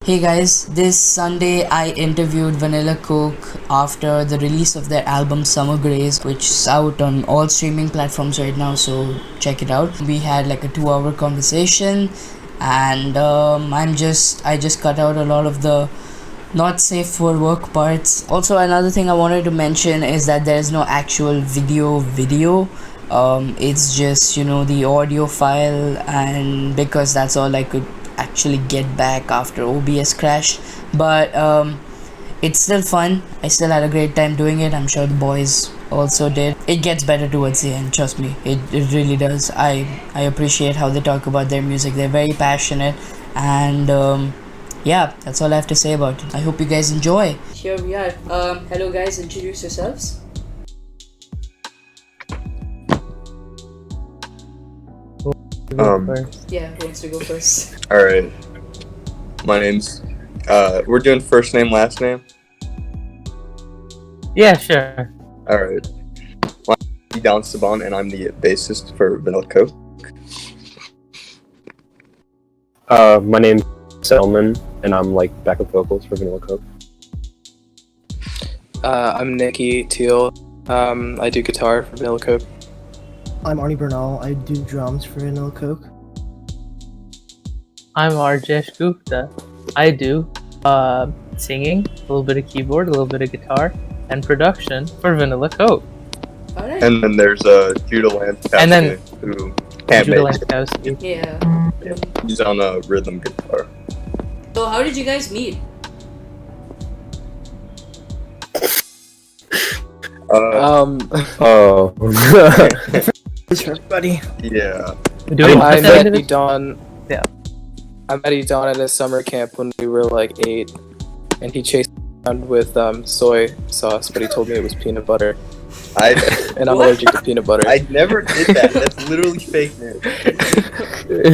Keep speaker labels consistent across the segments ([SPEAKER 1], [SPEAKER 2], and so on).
[SPEAKER 1] Hey guys, this Sunday I interviewed Vanilla Coke after the release of their album Summer Grace, which is out on all streaming platforms right now, so check it out. We had like a 2 hour conversation, and I just cut out a lot of the not safe for work parts. Also, another thing I wanted to mention is that there is no actual video. It's just the audio file, and because that's all I could actually get back after OBS crashed. But it's still fun. I still had a great time doing it. I'm sure the boys also did. It gets better towards the end, trust me. It really does. I appreciate how they talk about their music. They're very passionate, and yeah, that's all I have to say about it. I hope you guys enjoy. Here we are. Hello guys, introduce yourselves. Yeah, who wants to go first?
[SPEAKER 2] All right. My name's. We're doing first name, last name.
[SPEAKER 3] Yeah, sure.
[SPEAKER 2] All right. My name's Don Saban, and I'm the bassist for Vanilla Coke.
[SPEAKER 4] My name's Selman, and I'm like backup vocals for Vanilla Coke.
[SPEAKER 5] I'm Nicky Teal. I do guitar for Vanilla Coke.
[SPEAKER 6] I'm Arnie Bernal. I do drums for Vanilla Coke.
[SPEAKER 3] I'm Arjesh Gupta. I do singing, a little bit of keyboard, a little bit of guitar, and production for Vanilla Coke.
[SPEAKER 1] Alright.
[SPEAKER 2] And then there's Judah Lansky,
[SPEAKER 3] And then
[SPEAKER 2] who can't
[SPEAKER 3] Judah
[SPEAKER 2] make it.
[SPEAKER 3] Lankowski.
[SPEAKER 1] Yeah.
[SPEAKER 2] He's on a rhythm guitar.
[SPEAKER 1] So how did you guys meet?
[SPEAKER 4] Oh.
[SPEAKER 6] It's for everybody.
[SPEAKER 2] Yeah.
[SPEAKER 3] Do we
[SPEAKER 5] I
[SPEAKER 3] put that
[SPEAKER 5] met
[SPEAKER 3] into the-
[SPEAKER 5] Edon.
[SPEAKER 3] Yeah.
[SPEAKER 5] I met Edon at a summer camp when we were like 8, and he chased me around with soy sauce, but he told me it was peanut butter, and I'm
[SPEAKER 1] What?
[SPEAKER 5] allergic to peanut butter.
[SPEAKER 2] I never did that. That's literally fake news. I do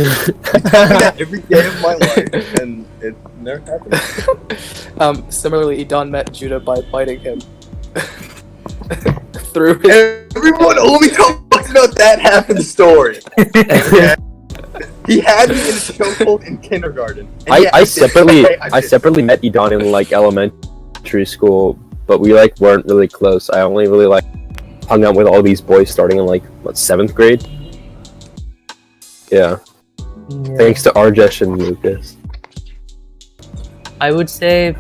[SPEAKER 2] that every day of my life, and it never happened.
[SPEAKER 5] Similarly, Edon met Judah by biting him through his.
[SPEAKER 2] Everyone only talks about that half of the story. He had me in a chokehold in kindergarten. And
[SPEAKER 4] I
[SPEAKER 2] yeah,
[SPEAKER 4] separately met Edon in like elementary school, but we like weren't really close. I only really like hung out with all these boys starting in like 7th grade. Yeah. Thanks to Arjesh and Lucas.
[SPEAKER 3] I would say,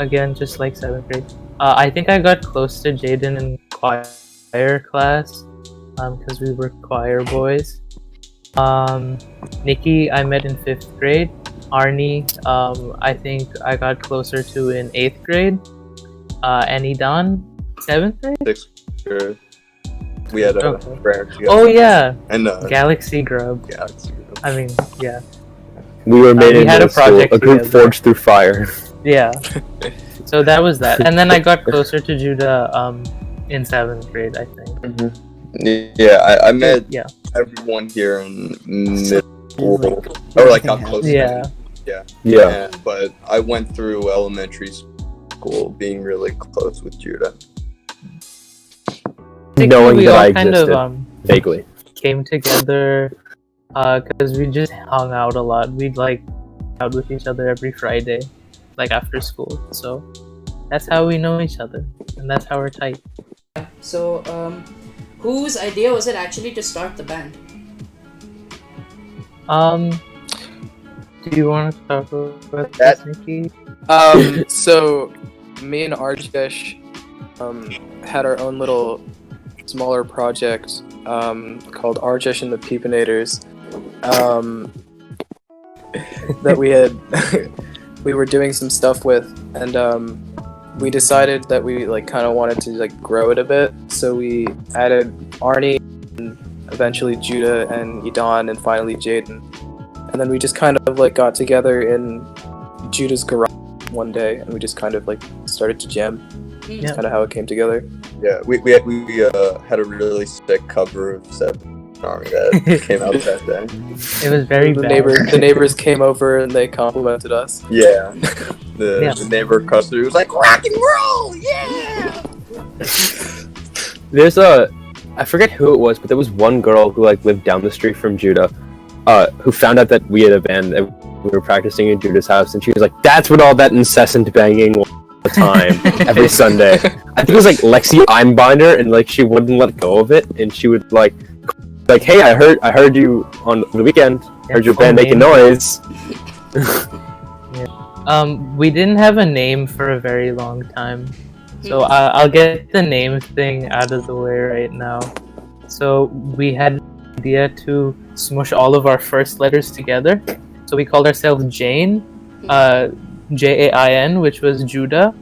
[SPEAKER 3] again, just like 7th grade. I think I got close to Jaden in choir class, because we were choir boys. Nicky I met in 5th grade. Arnie, I think I got closer to in 8th grade. And Edon, 7th grade?
[SPEAKER 2] 6th grade. We had a
[SPEAKER 3] Okay.
[SPEAKER 2] prayer together.
[SPEAKER 3] Oh yeah,
[SPEAKER 2] And
[SPEAKER 3] Galaxy Grub.
[SPEAKER 2] Galaxy.
[SPEAKER 3] I mean, yeah.
[SPEAKER 4] We were made
[SPEAKER 3] we
[SPEAKER 4] in
[SPEAKER 3] had a
[SPEAKER 4] middle school,
[SPEAKER 3] project
[SPEAKER 4] a group
[SPEAKER 3] together.
[SPEAKER 4] forged through fire.
[SPEAKER 3] Yeah. So that was that. And then I got closer to Judah in 7th grade, I think.
[SPEAKER 2] Yeah, I met
[SPEAKER 3] Yeah.
[SPEAKER 2] everyone here in middle school.
[SPEAKER 6] Like,
[SPEAKER 2] Or like
[SPEAKER 6] everything
[SPEAKER 2] got close
[SPEAKER 3] Yeah.
[SPEAKER 2] to them.
[SPEAKER 4] Yeah.
[SPEAKER 2] But I went through elementary school being really close with Judah.
[SPEAKER 4] Knowing
[SPEAKER 3] we
[SPEAKER 4] that
[SPEAKER 3] all
[SPEAKER 4] I
[SPEAKER 3] kind
[SPEAKER 4] existed.
[SPEAKER 3] of
[SPEAKER 4] Vaguely.
[SPEAKER 3] came together because we just hung out a lot. We'd like out with each other every Friday, like after school. So that's how we know each other, and that's how we're tight.
[SPEAKER 1] So whose idea was it actually to start the band?
[SPEAKER 3] Do you want to talk about
[SPEAKER 2] That-
[SPEAKER 3] this, Nikki?
[SPEAKER 5] So me and Arjesh had our own little smaller project called Arjesh and the Peepinators, that we were doing some stuff with, and we decided that we like kind of wanted to like grow it a bit, so we added Arnie and eventually Judah and Edon and finally Jaden, and then we just kind of like got together in Judah's garage one day, and we just kind of like started to jam.
[SPEAKER 3] Yeah.
[SPEAKER 5] That's kind of how it came together.
[SPEAKER 2] Yeah, we had a really sick cover of Seven Army that came out that day.
[SPEAKER 3] It was very
[SPEAKER 5] The
[SPEAKER 3] bad.
[SPEAKER 5] neighbors came over and they complimented us.
[SPEAKER 2] Yeah.
[SPEAKER 3] Yeah.
[SPEAKER 2] The neighbor customer was like, rock and roll, yeah!
[SPEAKER 4] There's I forget who it was, but there was one girl who like lived down the street from Judah, who found out that we had a band. And We were practicing at Judah's house, and she was like, "That's what all that incessant banging was all the time, every Sunday." I think it was like Lexi Einbinder, and like she wouldn't let go of it, and she would like, "Hey, I heard you on the weekend. Heard your band making noise."
[SPEAKER 3] We didn't have a name for a very long time, so I'll get the name thing out of the way right now. So we had an idea to smush all of our first letters together. So we called ourselves Jane, Jain, which was Judah,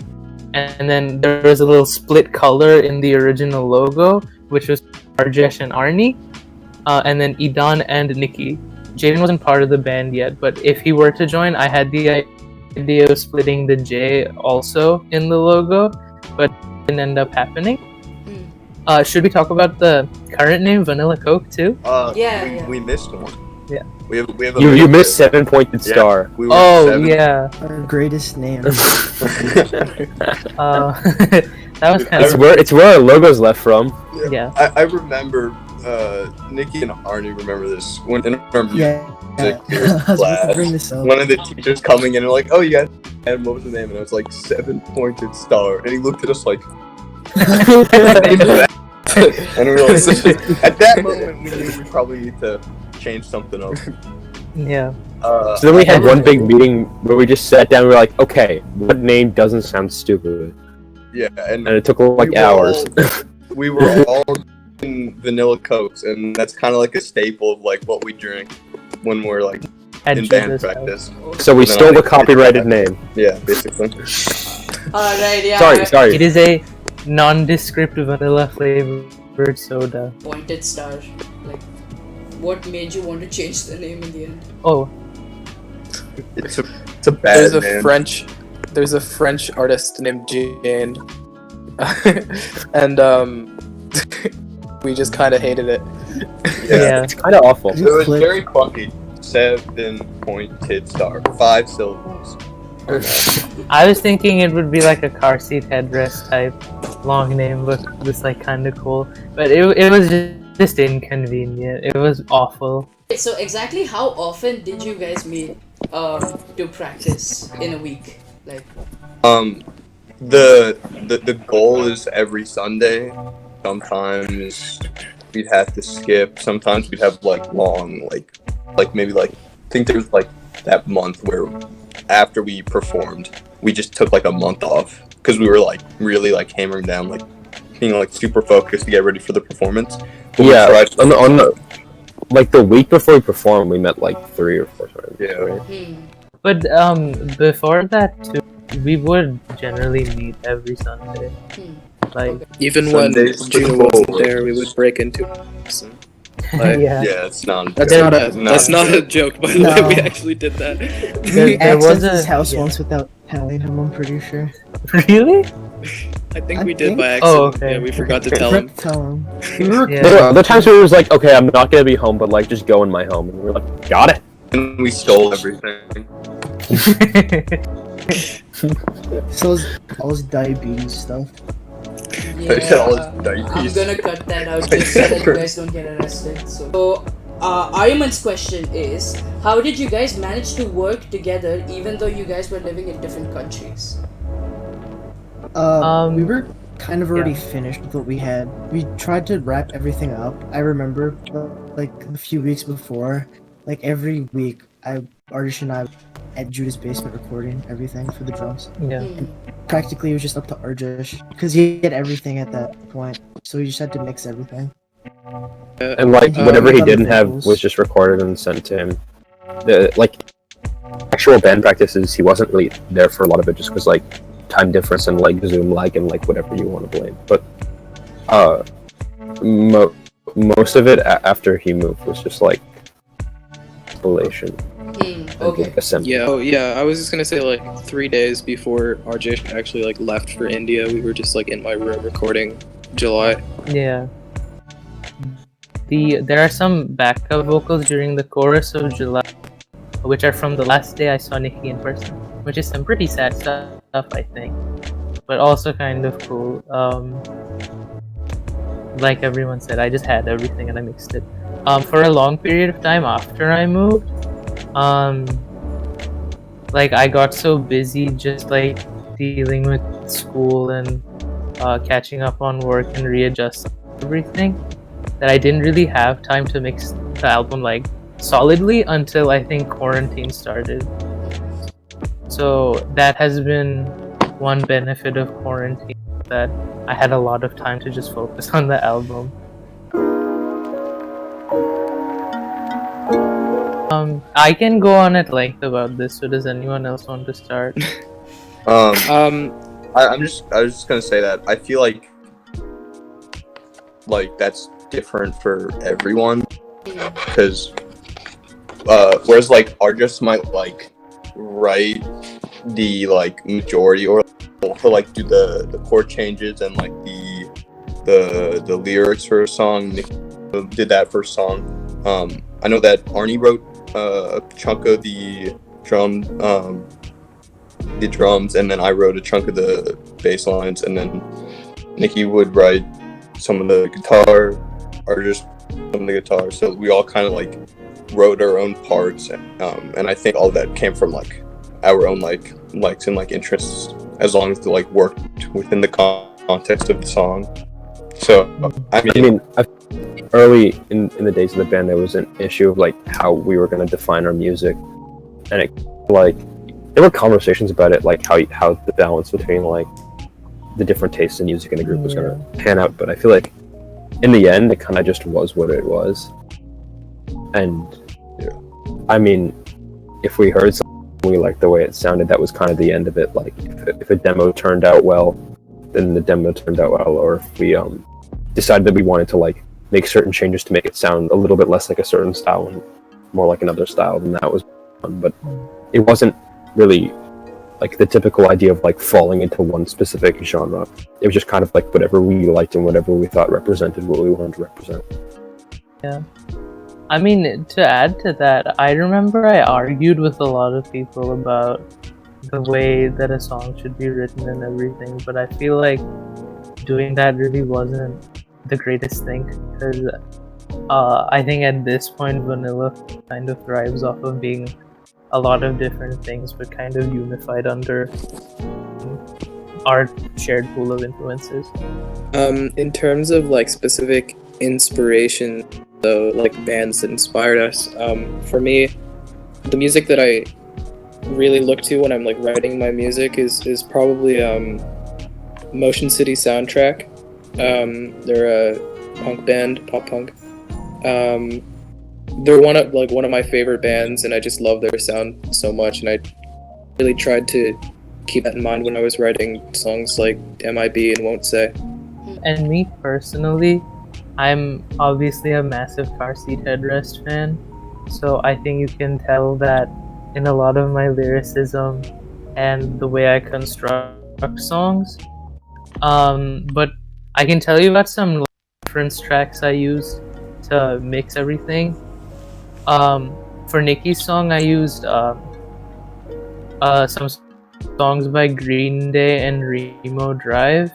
[SPEAKER 3] and then there was a little split color in the original logo, which was Arjesh and Arnie, and then Idan and Nicky. Jaden wasn't part of the band yet, but if he were to join, I had the idea of splitting the J also in the logo, but it didn't end up happening. Should we talk about the current name, Vanilla Coke, too?
[SPEAKER 2] We missed one.
[SPEAKER 3] Yeah.
[SPEAKER 2] We have
[SPEAKER 4] You missed 7-pointed star.
[SPEAKER 2] We were
[SPEAKER 3] Oh,
[SPEAKER 2] 7.
[SPEAKER 3] yeah.
[SPEAKER 6] Our greatest name.
[SPEAKER 3] That was kind
[SPEAKER 4] It's
[SPEAKER 3] of...
[SPEAKER 4] where our logo's left from.
[SPEAKER 3] Yeah.
[SPEAKER 2] I remember Nicky and Arnie remember this when in our
[SPEAKER 6] Yeah.
[SPEAKER 2] music
[SPEAKER 6] I was about to
[SPEAKER 2] class.
[SPEAKER 6] bring this up.
[SPEAKER 2] One of the teachers coming in and like, "Oh, you guys," and what was the name? And I was like, 7-pointed star, and he looked at us like, and we were like, at that moment we knew we probably need to change something up.
[SPEAKER 3] Yeah.
[SPEAKER 4] So then we had one big meeting where we just sat down and we were like, okay, what name doesn't sound stupid?
[SPEAKER 2] Yeah, and
[SPEAKER 4] And it took like
[SPEAKER 2] we were
[SPEAKER 4] hours.
[SPEAKER 2] we were all in vanilla cokes, and that's kind of like a staple of like what we drink when we're like
[SPEAKER 3] At
[SPEAKER 2] in band
[SPEAKER 3] Jesus'
[SPEAKER 2] practice.
[SPEAKER 4] So we
[SPEAKER 2] No,
[SPEAKER 4] stole the
[SPEAKER 2] I-
[SPEAKER 4] copyrighted name.
[SPEAKER 2] Yeah, basically.
[SPEAKER 1] Alright, yeah.
[SPEAKER 4] Sorry.
[SPEAKER 3] It is a nondescript vanilla flavored soda.
[SPEAKER 1] Pointed star. Like, what made you want to change the name in the end?
[SPEAKER 3] Oh,
[SPEAKER 2] It's a bad
[SPEAKER 5] There's a
[SPEAKER 2] name.
[SPEAKER 5] There's a French artist named Jane, and we just kind of hated it.
[SPEAKER 3] yeah.
[SPEAKER 4] It's kind of awful.
[SPEAKER 2] It was
[SPEAKER 6] Click.
[SPEAKER 2] very funky. 7-pointed star. 5 syllables.
[SPEAKER 3] I was thinking it would be like a car seat headrest type long name, but just like kind of cool. But it was just inconvenient. It was awful.
[SPEAKER 1] So exactly how often did you guys meet to practice in a week? Like,
[SPEAKER 2] The goal is every Sunday. Sometimes we'd have to skip. Sometimes we'd have like long, like maybe like I think there was like that month where after we performed, we just took like a month off because we were like really like hammering down, like being like super focused to get ready for the performance. But we
[SPEAKER 4] Yeah,
[SPEAKER 2] tried-
[SPEAKER 4] on the like the week before we performed, we met like 3 or 4 times.
[SPEAKER 2] Yeah.
[SPEAKER 4] Right?
[SPEAKER 3] But before that too, we would generally meet every Sunday. Like,
[SPEAKER 5] Even
[SPEAKER 2] Sundays
[SPEAKER 5] when
[SPEAKER 2] for
[SPEAKER 5] Judah
[SPEAKER 2] the
[SPEAKER 5] wasn't
[SPEAKER 2] bowl.
[SPEAKER 5] there, we would break into it. So, like,
[SPEAKER 3] yeah.
[SPEAKER 2] Yeah, it's not.
[SPEAKER 5] that's not a joke, by the way.
[SPEAKER 6] No.
[SPEAKER 5] We actually did that.
[SPEAKER 6] We
[SPEAKER 3] There was
[SPEAKER 6] accessed his
[SPEAKER 3] a-
[SPEAKER 6] house
[SPEAKER 3] yeah.
[SPEAKER 6] once without telling him, I'm pretty sure.
[SPEAKER 3] Really?
[SPEAKER 5] I think
[SPEAKER 6] I
[SPEAKER 5] we did
[SPEAKER 6] think-
[SPEAKER 5] by accident.
[SPEAKER 3] Oh, okay.
[SPEAKER 5] Yeah, we forgot to tell him.
[SPEAKER 6] Tell him.
[SPEAKER 3] Yeah.
[SPEAKER 4] There were other times where it was like, okay, I'm not gonna be home, but like just go in my home, and we were like, got it.
[SPEAKER 2] And we stole everything.
[SPEAKER 6] So all his diabetes stuff.
[SPEAKER 1] yeah,
[SPEAKER 2] All his
[SPEAKER 1] I'm
[SPEAKER 2] diabetes.
[SPEAKER 1] gonna cut that out just so that you guys don't get arrested. So Aryaman's question is, how did you guys manage to work together even though you guys were living in different countries?
[SPEAKER 6] We were kind of already finished with what we had. We tried to wrap everything up. I remember, like a few weeks before, like every week, Arjesh and I at Judah's basement recording everything for the drums.
[SPEAKER 3] Yeah.
[SPEAKER 6] Practically, it was just up to Arjesh because he had everything at that point, so he just had to mix everything.
[SPEAKER 4] And like
[SPEAKER 6] Yeah,
[SPEAKER 4] whatever he
[SPEAKER 6] other
[SPEAKER 4] didn't have
[SPEAKER 6] vocals.
[SPEAKER 4] was just recorded and sent to him. The like actual band practices, he wasn't really there for a lot of it, just because like time difference and like Zoom lag and like whatever you want to blame. But most of it after he moved was just like installation.
[SPEAKER 1] Okay.
[SPEAKER 4] Assembly.
[SPEAKER 5] Yeah, oh yeah, I was just gonna say like 3 days before RJ actually like left for India, we were just like in my room recording July.
[SPEAKER 3] Yeah. There are some backup vocals during the chorus of July, which are from the last day I saw Nicky in person, which is some pretty sad stuff, I think, but also kind of cool. Like everyone said, I just had everything and I mixed it. For a long period of time after I moved, like I got so busy just like dealing with school and catching up on work and readjusting everything that I didn't really have time to mix the album like solidly until I think quarantine started. So that has been one benefit of quarantine, that I had a lot of time to just focus on the album. I can go on at length about this, so does anyone else want to start?
[SPEAKER 2] I was just gonna say that I feel like that's different for everyone, because whereas like artists might like write the like majority or like do the chord changes and like the lyrics for a song. Nicky did that for a song. I know that Arnie wrote a chunk of the drums, and then I wrote a chunk of the bass lines, and then Nicky would write some of the guitar, or just some of the guitar. So we all kind of like wrote our own parts, and I think all that came from like our own like likes and like interests, as long as they like worked within the context of the song. So I mean
[SPEAKER 4] early in the days of the band, there was an issue of like how we were going to define our music, and it like there were conversations about it, like how the balance between like the different tastes in music in the group was going to pan out. But I feel like in the end, it kind of just was what it was. And I mean, if we heard something we liked the way it sounded, that was kind of the end of it. Like if a demo turned out well, then the demo turned out well. Or if we decided that we wanted to like make certain changes to make it sound a little bit less like a certain style and more like another style, then that was fun. But it wasn't really like the typical idea of like falling into one specific genre. It was just kind of like whatever we liked and whatever we thought represented what we wanted to represent.
[SPEAKER 3] Yeah. I mean, to add to that, I remember I argued with a lot of people about the way that a song should be written and everything, but I feel like doing that really wasn't the greatest thing, because I think at this point Vanilla kind of thrives off of being a lot of different things but kind of unified under our shared pool of influences.
[SPEAKER 5] In terms of like specific inspiration, though, like bands that inspired us, for me, the music that I really look to when I'm like writing my music is probably Motion City Soundtrack. They're a punk band, pop punk. They're one of my favorite bands, and I just love their sound so much, and I really tried to keep that in mind when I was writing songs like MIB and Won't Say.
[SPEAKER 3] And me personally, I'm obviously a massive Car Seat Headrest fan, so I think you can tell that in a lot of my lyricism and the way I construct songs. But I can tell you about some reference tracks I used to mix everything. For Nicky's song, I used some songs by Green Day and Remo Drive.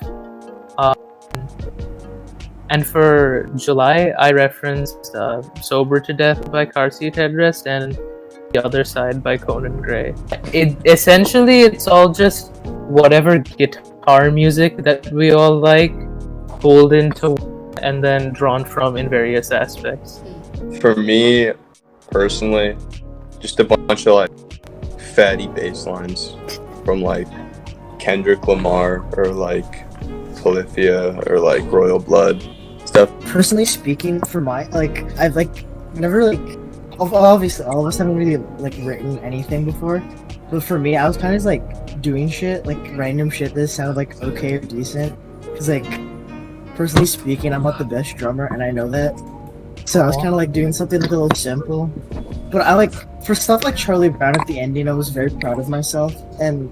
[SPEAKER 3] And for July, I referenced Sober to Death by Car Seat Headrest and The Other Side by Conan Gray. It's all just whatever guitar music that we all like, pulled into and then drawn from in various aspects.
[SPEAKER 2] For me, personally, just a bunch of like fatty bass lines from like Kendrick Lamar or like Polyphia or like Royal Blood stuff.
[SPEAKER 6] Personally speaking, for my I've never obviously all of us haven't really like written anything before, but for me, I was kind of like doing shit, like random shit that sounded like okay or decent, because like personally speaking, I'm not the best drummer and I know that, so I was kind of like doing something like a little simple. But I like, for stuff like Charlie Brown at the ending, I was very proud of myself, and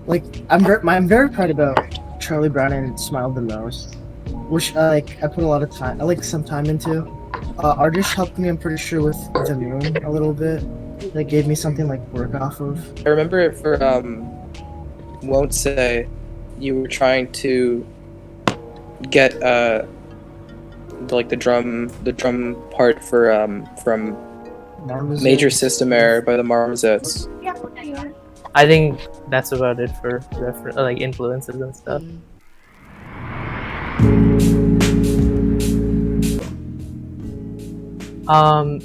[SPEAKER 6] like I'm very proud about Charlie Brown and Smile the most, which I put a lot of time, some time into. Arjesh helped me, I'm pretty sure, with The Moon a little bit. That gave me something like work off of.
[SPEAKER 5] I remember it for Won't Say, you were trying to get like the drum part for from
[SPEAKER 6] Marmoset.
[SPEAKER 5] Major System Error by the Marmosettes.
[SPEAKER 3] I think that's about it for like influences and stuff.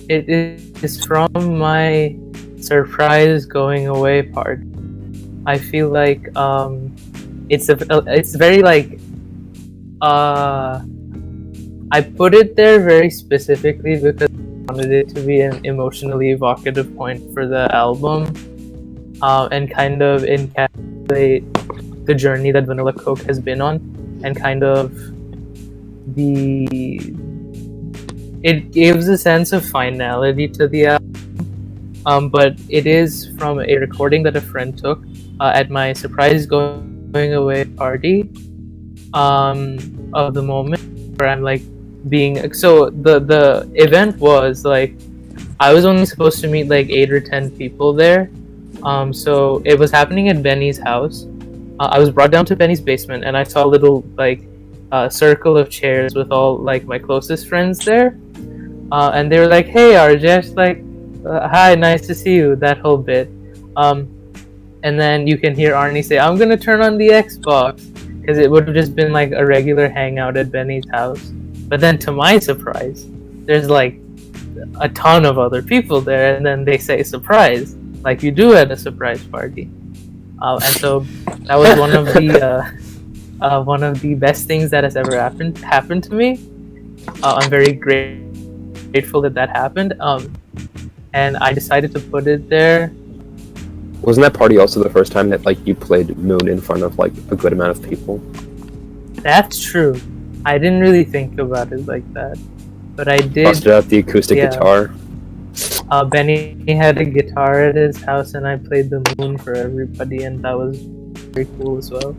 [SPEAKER 3] It is from my surprise going away party. I feel like it's very like I put it there very specifically because I wanted it to be an emotionally evocative point for the album, and kind of encapsulate the journey that Vanilla Coke has been on, and kind of it gives a sense of finality to the album. But it is from a recording that a friend took at my surprise going away party of the moment where I'm like so the event was like I was only supposed to meet like 8 or 10 people there. So it was happening at Benny's house. I was brought down to Benny's basement and I saw a little like circle of chairs with all like my closest friends there. And they were like, "Hey, Arjesh, like, hi, nice to see you." That whole bit. And then you can hear Arnie say, "I'm gonna turn on the Xbox," because it would have just been like a regular hangout at Benny's house. But then, to my surprise, there's like a ton of other people there, and then they say "surprise," like you do at a surprise party. And so that was one of the best things that has ever happened to me. I'm very grateful that happened. And I decided to put it there.
[SPEAKER 4] Wasn't that party also the first time that like you played Moon in front of like a good amount of people?
[SPEAKER 3] That's true. I didn't really think about it like that, but I did.
[SPEAKER 4] Busted out the acoustic guitar.
[SPEAKER 3] Benny had a guitar at his house, and I played the Moon for everybody, and that was very cool as well.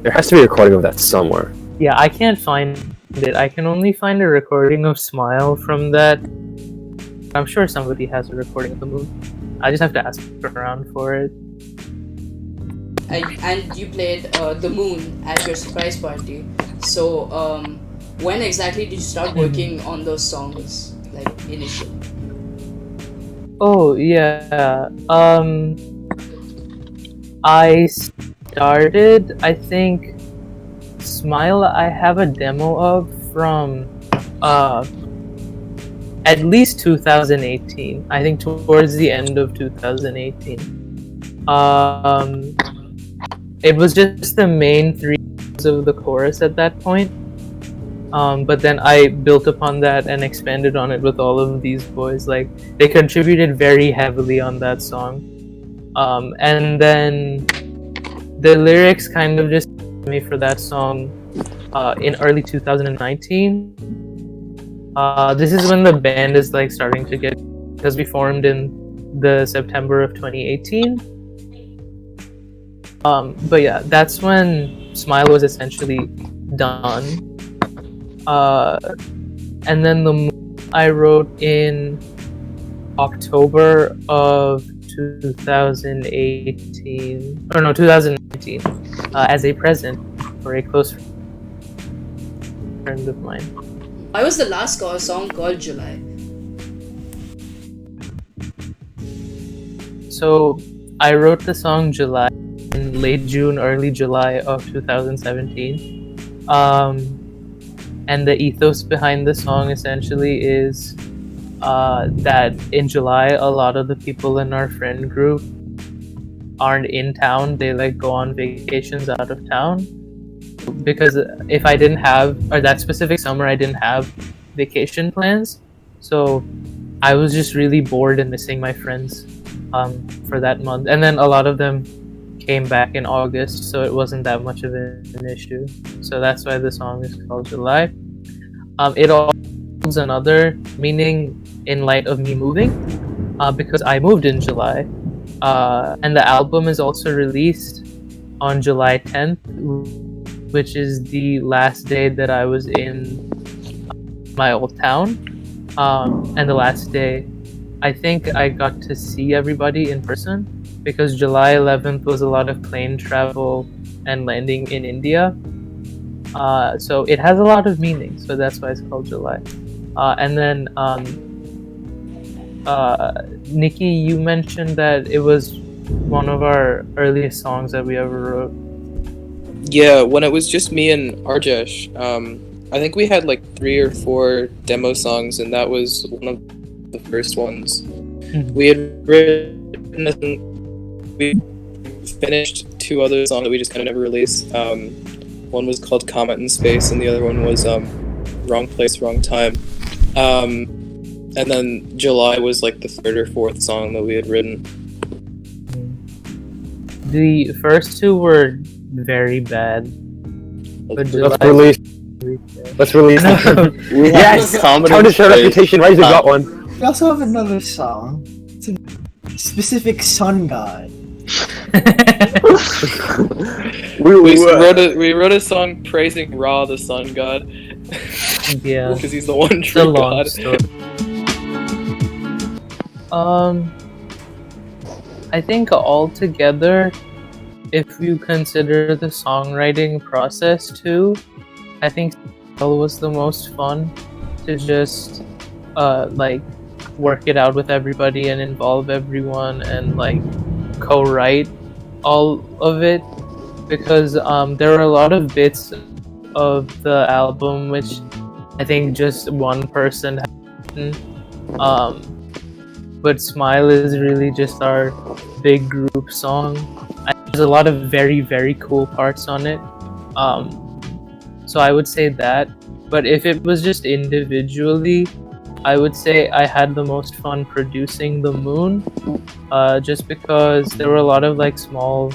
[SPEAKER 4] There has to be a recording of that somewhere.
[SPEAKER 3] Yeah, I can't find it. I can only find a recording of Smile from that. I'm sure somebody has a recording of the Moon. I just have to ask around for it.
[SPEAKER 1] And you played the Moon at your surprise party. So, when exactly did you start working on those songs, like initially?
[SPEAKER 3] Oh yeah. I started. I think Smile. I have a demo of from at least 2018. I think towards the end of 2018. It was just the main 3 of the chorus at that point. But then I built upon that and expanded on it with all of these boys. Like they contributed very heavily on that song. And then the lyrics kind of just me for that song in early 2019. This is when the band is like starting to get, because we formed in the September of 2018. But yeah, that's when Smile was essentially done. And then the Moon I wrote in October of 2018, or no, 2019, as a present for a close friend of mine.
[SPEAKER 1] Why was the last song called July?
[SPEAKER 3] So I wrote the song July in late June, early July of 2017. And the ethos behind the song essentially is that in July, a lot of the people in our friend group aren't in town. They like go on vacations out of town. Because if I didn't have, or that specific summer, I didn't have vacation plans. So I was just really bored and missing my friends for that month. And then a lot of them came back in August, so it wasn't that much of an issue. So that's why the song is called July. It also holds another meaning in light of me moving, because I moved in July. And the album is also released on July 10th, which is the last day that I was in my old town. And the last day, I think I got to see everybody in person, because July 11th was a lot of plane travel and landing in India. So it has a lot of meaning, so that's why it's called July. And then Nicky, you mentioned that it was one of our earliest songs that we ever wrote.
[SPEAKER 5] Yeah, when it was just me and Arjesh, I think we had like 3 or 4 demo songs, and that was one of the first ones. We had written, we finished 2 other songs that we just kind of never released. One was called Comet in Space, and the other one was Wrong Place, Wrong Time. And then July was like the 3rd or 4th song that we had written.
[SPEAKER 3] The first 2 were very bad. But
[SPEAKER 4] Let's
[SPEAKER 3] July-
[SPEAKER 4] release. Let's release. Yes.
[SPEAKER 2] Comet
[SPEAKER 4] How
[SPEAKER 2] in
[SPEAKER 4] to show
[SPEAKER 2] Space.
[SPEAKER 4] reputation. Rising got one.
[SPEAKER 6] We also have another song. It's a specific sun god.
[SPEAKER 5] We wrote a song praising Ra, the sun god,
[SPEAKER 3] Yeah.
[SPEAKER 5] because he's the one
[SPEAKER 3] It's a
[SPEAKER 5] true
[SPEAKER 3] long
[SPEAKER 5] god.
[SPEAKER 3] story. I think altogether, if you consider the songwriting process too, I think it was the most fun to just like work it out with everybody and involve everyone and like co-write all of it, because there were a lot of bits of the album which I think just one person had written. But Smile is really just our big group song. There's a lot of very, very cool parts on it. So I would say that. But if it was just individually, I would say I had the most fun producing The Moon, just because there were a lot of like small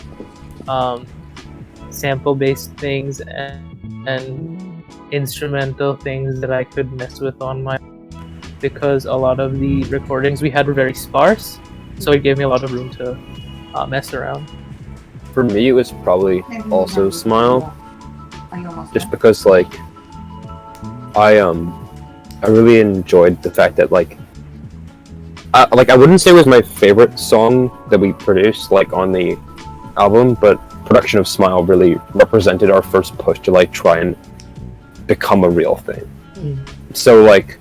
[SPEAKER 3] sample-based things and instrumental things that I could mess with on my, because a lot of the recordings we had were very sparse, so it gave me a lot of room to mess around.
[SPEAKER 4] For me, it was probably also Smile, just because like I really enjoyed the fact that like I wouldn't say it was my favorite song that we produced like on the album, but production of Smile really represented our first push to like try and become a real thing. So like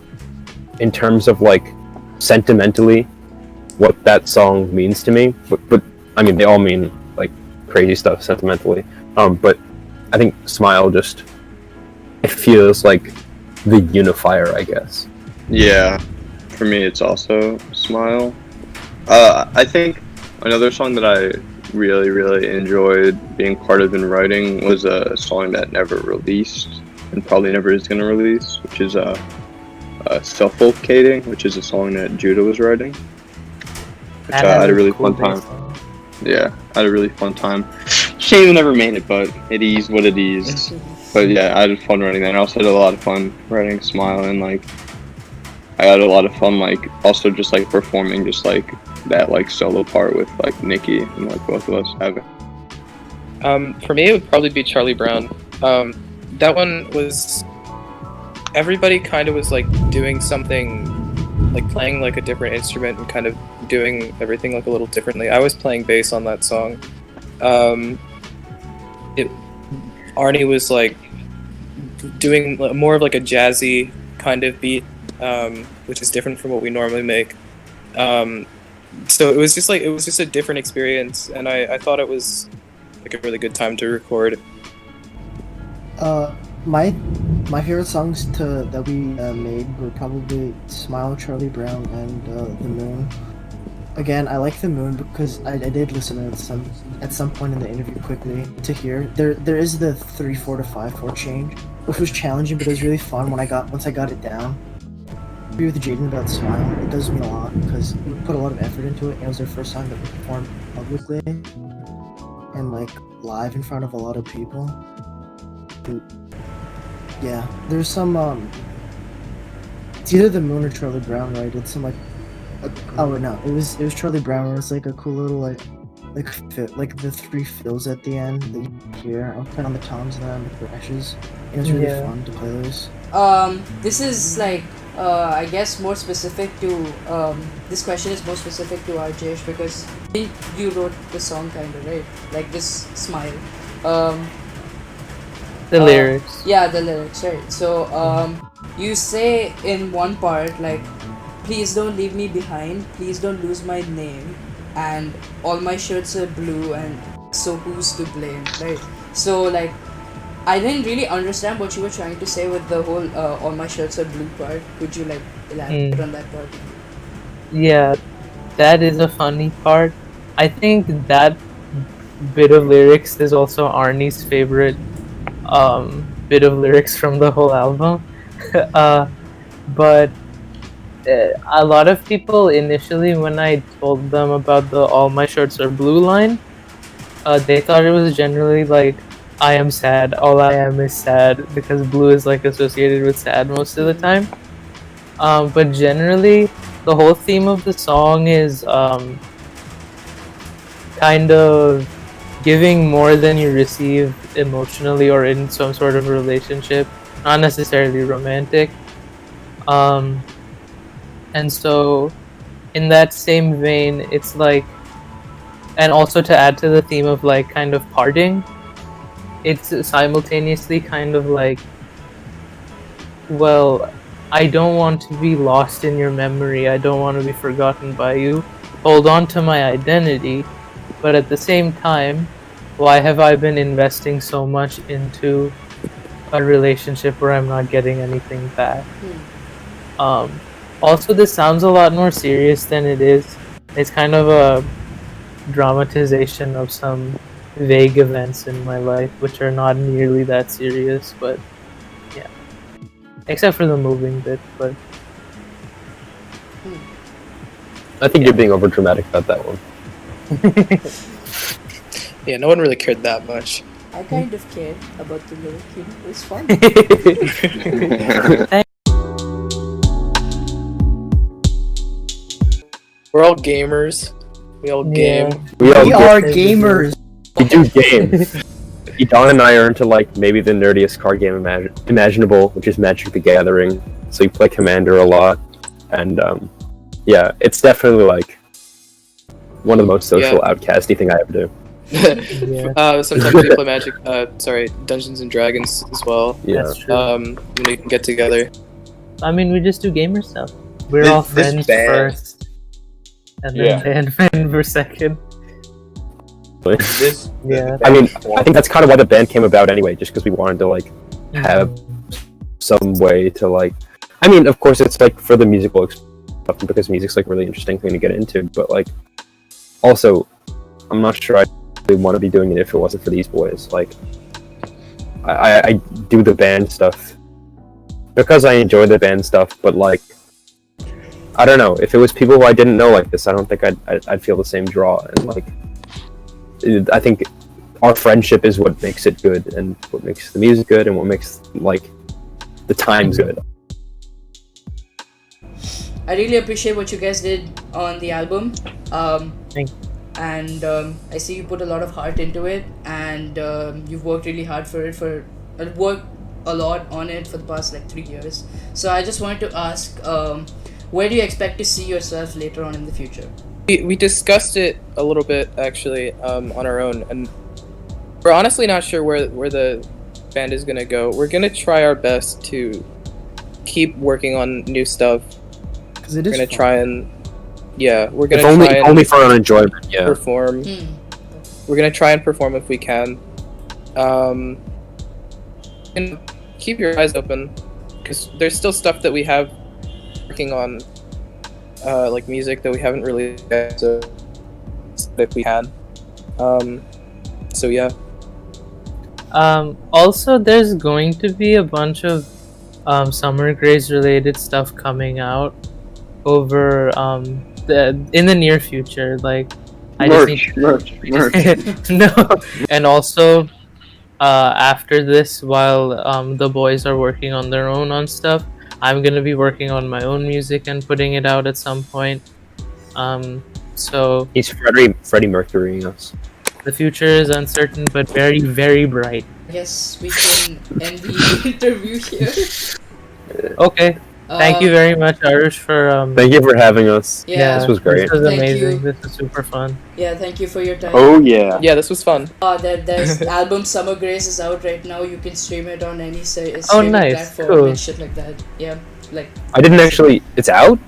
[SPEAKER 4] in terms of like sentimentally what that song means to me, but I mean they all mean like crazy stuff sentimentally, but I think Smile just, it feels like the unifier, I guess.
[SPEAKER 2] Yeah, for me it's also Smile. I think another song that I really enjoyed being part of in writing was a song that never released and probably never is going to release, which is Suffocating, which is a song that Judah was writing, which I had a really fun time. Yeah, I had a really fun time. Shame it never made it, but it is what it is. But yeah, I had fun writing that. And I also had a lot of fun writing Smile, and like I had a lot of fun like also just like performing just like that like solo part with like Nicky and like both of us having.
[SPEAKER 5] For me, it would probably be Charlie Brown. That one was, everybody kind of was like doing something, like playing like a different instrument and kind of doing everything like a little differently. I was playing bass on that song. Arnie was like doing more of like a jazzy kind of beat, which is different from what we normally make. So it was just a different experience, and I thought it was like a really good time to record.
[SPEAKER 6] My favorite songs that we made were probably Smile, Charlie Brown, and The Moon. Again, I like The Moon because I did listen to it at some point in the interview quickly to hear. There is the 3/4 to 5/4 change, which was challenging, but it was really fun once I got it down. I agree with Jaden about Smile. It does mean a lot because we put a lot of effort into it. It was our first time that we performed publicly and like live in front of a lot of people. Yeah, there's some it's either The Moon or Charlie Brown, right? It's some like oh no, it was Charlie Brown, where it's like a cool little like the 3 fills at the end that you hear. I'll put on the toms and then the crashes. It was really fun to play those.
[SPEAKER 1] This is like I guess more specific to this question is more specific to Arjesh, because you wrote the song kinda, right? Like this Smile.
[SPEAKER 3] The lyrics.
[SPEAKER 1] Yeah, the lyrics, right? So you say in one part like, please don't leave me behind, please don't lose my name, and all my shirts are blue, and so who's to blame, right? So like, I didn't really understand what you were trying to say with the whole all my shirts are blue part. Could you like elaborate on that part?
[SPEAKER 3] Yeah, that is a funny part. I think that bit of lyrics is also Arnie's favorite bit of lyrics from the whole album. But a lot of people initially, when I told them about the all my shirts are blue line, they thought it was generally like, I am sad, all I am is sad, because blue is like associated with sad most of the time. But generally, the whole theme of the song is kind of giving more than you receive emotionally or in some sort of relationship, not necessarily romantic. And so, in that same vein, it's like, and also to add to the theme of like kind of parting, it's simultaneously kind of like, well, I don't want to be lost in your memory, I don't want to be forgotten by you, hold on to my identity, but at the same time, why have I been investing so much into a relationship where I'm not getting anything back? Also, this sounds a lot more serious than it is. It's kind of a dramatization of some vague events in my life, which are not nearly that serious, but yeah. Except for the moving bit, but
[SPEAKER 4] I think you're being over dramatic about that one.
[SPEAKER 5] Yeah, no one really cared that much.
[SPEAKER 1] I kind of cared about the lyric. You know, it was fun.
[SPEAKER 5] We're all gamers. We all
[SPEAKER 3] Yeah.
[SPEAKER 5] game.
[SPEAKER 4] We all
[SPEAKER 6] We are gamers.
[SPEAKER 4] we do games. Don and I are into like maybe the nerdiest card game imaginable, which is Magic the Gathering. So we play Commander a lot, and yeah, it's definitely like one of the most social outcasty thing I ever do.
[SPEAKER 5] Sometimes we play Magic. Sorry, Dungeons and Dragons as well.
[SPEAKER 4] Yeah.
[SPEAKER 3] that's true.
[SPEAKER 5] When we can get together.
[SPEAKER 3] I mean, we just do gamer stuff. We're
[SPEAKER 2] This-
[SPEAKER 3] all
[SPEAKER 2] this
[SPEAKER 3] friends
[SPEAKER 2] band-
[SPEAKER 3] first, and then band for second.
[SPEAKER 2] This,
[SPEAKER 3] Yeah.
[SPEAKER 4] I mean, I think that's kind of why the band came about anyway, just because we wanted to like have some way to like. I mean, of course, it's like for the musical stuff because music's like a really interesting thing to get into, but like also, I'm not sure I really want to be doing it if it wasn't for these boys. Like, I do the band stuff because I enjoy the band stuff, but like, I don't know, if it was people who I didn't know like this, I don't think I'd feel the same draw, and like, I think our friendship is what makes it good, and what makes the music good, and what makes like the times good.
[SPEAKER 1] I really appreciate what you guys did on the album.
[SPEAKER 3] Thank you.
[SPEAKER 1] And I see you put a lot of heart into it, and you've worked really hard for it. Worked a lot on it for the past like 3 years. So I just wanted to ask, where do you expect to see yourself later on in the future?
[SPEAKER 5] We discussed it a little bit actually on our own, and we're honestly not sure where the band is gonna go. We're gonna try our best to keep working on new stuff.
[SPEAKER 6] Because it
[SPEAKER 5] We're
[SPEAKER 6] is
[SPEAKER 5] gonna
[SPEAKER 6] fun.
[SPEAKER 5] try and we're gonna
[SPEAKER 4] If
[SPEAKER 5] try and
[SPEAKER 4] only for our enjoyment, yeah.
[SPEAKER 5] perform. We're gonna try and perform if we can. And keep your eyes open, because there's still stuff that we have working on, like music that we haven't really got to if we had. So yeah.
[SPEAKER 3] Also, there's going to be a bunch of Summer Grace related stuff coming out over in the near future. Like, I just need
[SPEAKER 2] merch.
[SPEAKER 3] no, and also after this, while the boys are working on their own on stuff, I'm gonna be working on my own music and putting it out at some point. So
[SPEAKER 4] He's Freddie Mercury us.
[SPEAKER 3] the future is uncertain but very, very bright.
[SPEAKER 1] I guess we can end the interview here.
[SPEAKER 3] Okay, thank you very much, Arush, for
[SPEAKER 4] Thank you for having us.
[SPEAKER 1] Yeah.
[SPEAKER 4] This was great.
[SPEAKER 3] This was
[SPEAKER 1] Thank
[SPEAKER 3] amazing.
[SPEAKER 1] you.
[SPEAKER 3] This was super fun.
[SPEAKER 1] Yeah, thank you for your time.
[SPEAKER 2] Oh yeah.
[SPEAKER 5] Yeah, this was fun.
[SPEAKER 1] There's album Summer Grace is out right now. You can stream it on any streaming
[SPEAKER 3] nice.
[SPEAKER 1] platform
[SPEAKER 3] Cool.
[SPEAKER 1] and shit like that. Yeah, like
[SPEAKER 4] I didn't actually. It's out.